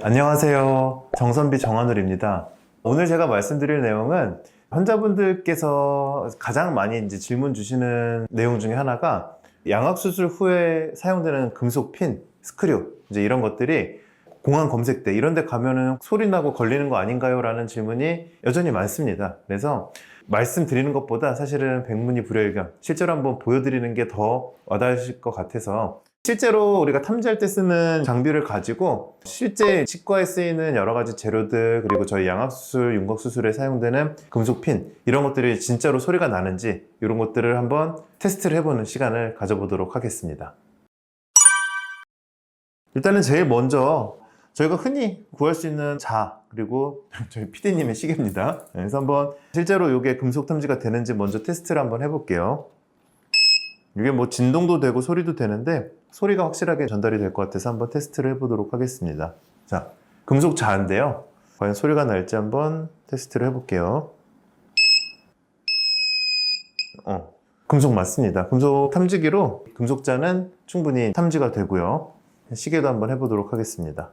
안녕하세요. 정선비 정한울입니다. 오늘 제가 말씀드릴 내용은 환자분들께서 가장 많이 이제 질문 주시는 내용 중에 하나가 양악수술 후에 사용되는 금속 핀, 스크류, 이제 이런 것들이 공안 검색대 이런 데 가면은 소리 나고 걸리는 거 아닌가요? 라는 질문이 여전히 많습니다. 그래서 말씀드리는 것보다 사실은 백문이 불여일견, 실제로 한번 보여드리는 게 더 와닿으실 것 같아서 실제로 우리가 탐지할 때 쓰는 장비를 가지고 실제 치과에 쓰이는 여러 가지 재료들, 그리고 저희 양악수술, 윤곽수술에 사용되는 금속 핀, 이런 것들이 진짜로 소리가 나는지 이런 것들을 한번 테스트를 해보는 시간을 가져보도록 하겠습니다. 일단은 제일 먼저 저희가 흔히 구할 수 있는 그리고 저희 PD님의 시계입니다. 그래서 한번 실제로 이게 금속 탐지가 되는지 먼저 테스트를 한번 해볼게요. 이게 뭐 진동도 되고 소리도 되는데 소리가 확실하게 전달이 될 것 같아서 한번 테스트를 해보도록 하겠습니다. 자, 금속 자인데요. 과연 소리가 날지 한번 테스트를 해볼게요. 금속 맞습니다. 금속 탐지기로 금속 자는 충분히 탐지가 되고요. 시계도 한번 해보도록 하겠습니다.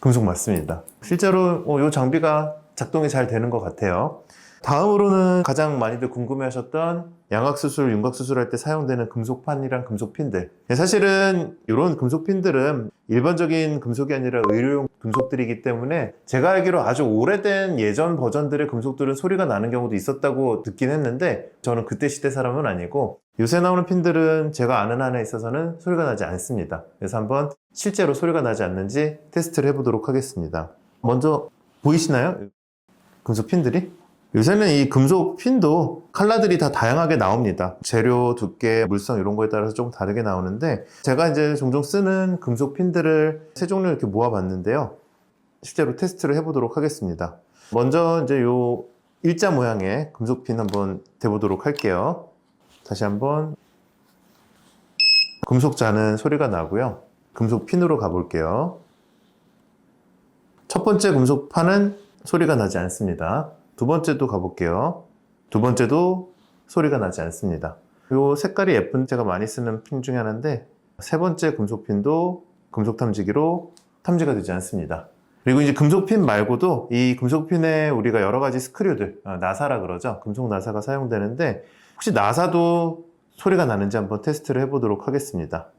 금속 맞습니다. 실제로 이 장비가 작동이 잘 되는 것 같아요. 다음으로는 가장 많이들 궁금해하셨던 양악수술, 윤곽수술 할 때 사용되는 금속판이랑 금속핀들. 사실은 이런 금속핀들은 일반적인 금속이 아니라 의료용 금속들이기 때문에 제가 알기로 아주 오래된 예전 버전들의 금속들은 소리가 나는 경우도 있었다고 듣긴 했는데 저는 그때 시대 사람은 아니고 요새 나오는 핀들은 제가 아는 한에 있어서는 소리가 나지 않습니다. 그래서 한번 실제로 소리가 나지 않는지 테스트를 해보도록 하겠습니다. 먼저 보이시나요? 금속 핀들이? 요새는 이 금속 핀도 컬러들이 다 다양하게 나옵니다. 재료, 두께, 물성 이런 거에 따라서 조금 다르게 나오는데 제가 이제 종종 쓰는 금속 핀들을 세 종류 이렇게 모아봤는데요. 실제로 테스트를 해보도록 하겠습니다. 먼저 이제 요 일자 모양의 금속 핀 한번 대보도록 할게요. 다시 한번 금속 자는 소리가 나고요. 금속 핀으로 가볼게요. 첫 번째 금속 판은 소리가 나지 않습니다. 두 번째도 가볼게요. 두 번째도 소리가 나지 않습니다. 이 색깔이 예쁜 제가 많이 쓰는 핀 중에 하나인데 세 번째 금속 핀도 금속 탐지기로 탐지가 되지 않습니다. 그리고 이제 금속 핀 말고도 이 금속 핀에 우리가 여러 가지 스크류들, 나사라 그러죠. 금속 나사가 사용되는데 혹시 나사도 소리가 나는지 한번 테스트를 해보도록 하겠습니다.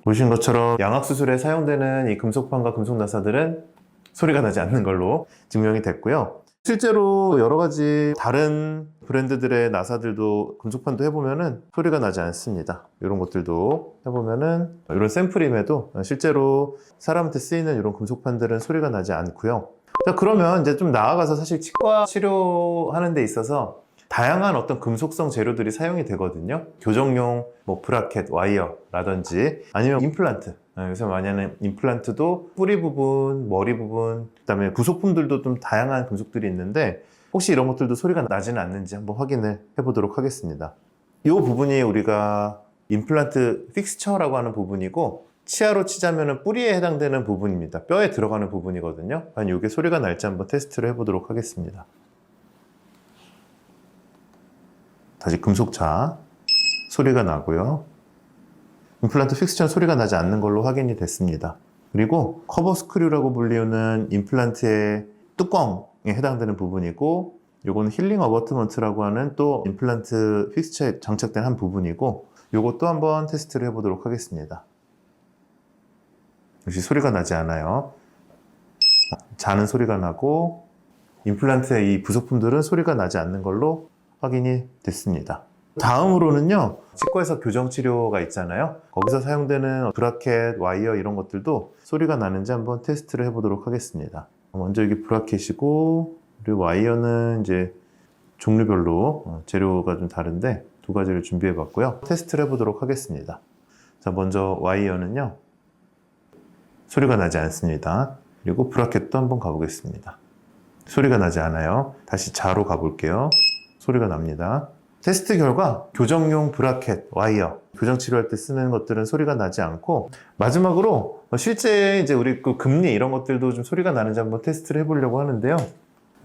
보시는 것처럼 양악수술에 사용되는 이 금속판과 금속 나사들은 소리가 나지 않는 걸로 증명이 됐고요. 실제로 여러 가지 다른 브랜드들의 나사들도 금속판도 해보면은 소리가 나지 않습니다. 이런 것들도 해보면은 이런 샘플임에도 실제로 사람한테 쓰이는 이런 금속판들은 소리가 나지 않고요. 자, 그러면 이제 좀 나아가서 사실 치과 치료하는 데 있어서 다양한 어떤 금속성 재료들이 사용이 되거든요. 교정용 뭐 브라켓, 와이어라든지 아니면 임플란트. 요새 많이 하는 임플란트도 뿌리 부분, 머리 부분, 그 다음에 부속품들도 좀 다양한 금속들이 있는데 혹시 이런 것들도 소리가 나지는 않는지 한번 확인을 해보도록 하겠습니다. 이 부분이 우리가 임플란트 픽스처라고 하는 부분이고 치아로 치자면 뿌리에 해당되는 부분입니다. 뼈에 들어가는 부분이거든요. 과연 이게 소리가 날지 한번 테스트를 해보도록 하겠습니다. 다시 금속자 소리가 나고요. 임플란트 픽스처는 소리가 나지 않는 걸로 확인이 됐습니다. 그리고 커버 스크류라고 불리우는 임플란트의 뚜껑에 해당되는 부분이고 요거는 힐링 어버트먼트라고 하는 또 임플란트 픽스처에 장착된 한 부분이고 요것도 한번 테스트를 해보도록 하겠습니다. 역시 소리가 나지 않아요. 자는 소리가 나고 임플란트의 이 부속품들은 소리가 나지 않는 걸로 확인이 됐습니다. 다음으로는요, 치과에서 교정치료가 있잖아요. 거기서 사용되는 브라켓, 와이어 이런 것들도 소리가 나는지 한번 테스트를 해보도록 하겠습니다. 먼저 이게 브라켓이고 그리고 와이어는 이제 종류별로 재료가 좀 다른데 두 가지를 준비해 봤고요. 테스트를 해보도록 하겠습니다. 자, 먼저 와이어는요, 소리가 나지 않습니다. 그리고 브라켓도 한번 가보겠습니다. 소리가 나지 않아요. 다시 자로 가볼게요. 소리가 납니다. 테스트 결과 교정용 브라켓, 와이어, 교정 치료할 때 쓰는 것들은 소리가 나지 않고 마지막으로 실제 이제 우리 그 금리 이런 것들도 좀 소리가 나는지 한번 테스트를 해보려고 하는데요.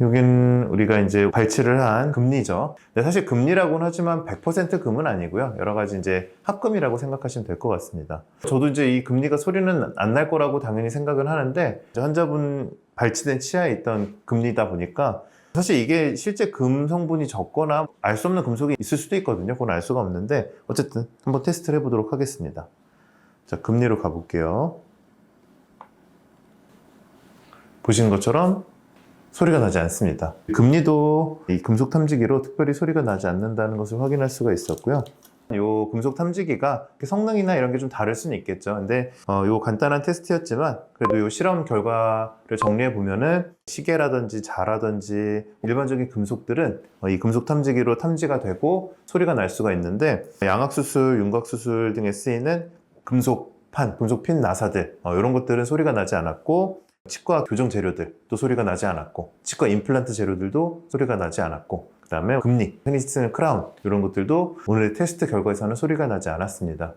여기는 우리가 이제 발치를 한 금리죠. 근데 사실 금리라고는 하지만 100% 금은 아니고요. 여러 가지 이제 합금이라고 생각하시면 될 것 같습니다. 저도 이제 이 금리가 소리는 안 날 거라고 당연히 생각은 하는데, 환자분 발치된 치아에 있던 금리다 보니까 사실 이게 실제 금 성분이 적거나 알 수 없는 금속이 있을 수도 있거든요. 그건 알 수가 없는데, 어쨌든 한번 테스트를 해보도록 하겠습니다. 자, 금리로 가볼게요. 보시는 것처럼 소리가 나지 않습니다. 금리도 이 금속 탐지기로 특별히 소리가 나지 않는다는 것을 확인할 수가 있었고요. 이 금속 탐지기가 성능이나 이런 게 좀 다를 수는 있겠죠. 근데 이 간단한 테스트였지만 그래도 이 실험 결과를 정리해 보면은 시계라든지 자라든지 일반적인 금속들은 이 금속 탐지기로 탐지가 되고 소리가 날 수가 있는데, 양악수술, 윤곽수술 등에 쓰이는 금속판, 금속핀 나사들 이런 것들은 소리가 나지 않았고, 치과 교정 재료들도 소리가 나지 않았고, 치과 임플란트 재료들도 소리가 나지 않았고, 그 다음에 금리, 흔히 쓰는 크라운 이런 것들도 오늘의 테스트 결과에서는 소리가 나지 않았습니다.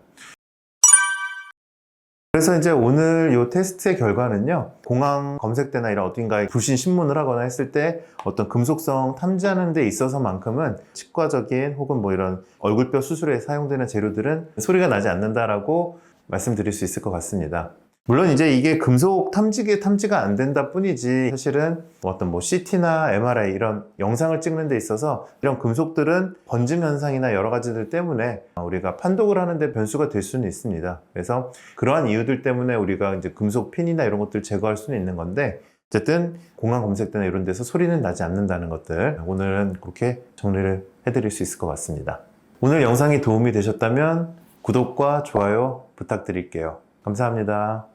그래서 이제 오늘 이 테스트의 결과는요, 공항 검색대나 이런 어딘가에 불신 신문을 하거나 했을 때 어떤 금속성 탐지하는 데 있어서만큼은 치과적인 혹은 뭐 이런 얼굴뼈 수술에 사용되는 재료들은 소리가 나지 않는다라고 말씀드릴 수 있을 것 같습니다. 물론 이제 이게 금속 탐지기에 탐지가 안 된다 뿐이지, 사실은 어떤 뭐 CT나 MRI 이런 영상을 찍는 데 있어서 이런 금속들은 번짐 현상이나 여러 가지들 때문에 우리가 판독을 하는데 변수가 될 수는 있습니다. 그래서 그러한 이유들 때문에 우리가 이제 금속 핀이나 이런 것들 제거할 수는 있는 건데, 어쨌든 공항 검색대나 이런 데서 소리는 나지 않는다는 것들, 오늘은 그렇게 정리를 해드릴 수 있을 것 같습니다. 오늘 영상이 도움이 되셨다면 구독과 좋아요 부탁드릴게요. 감사합니다.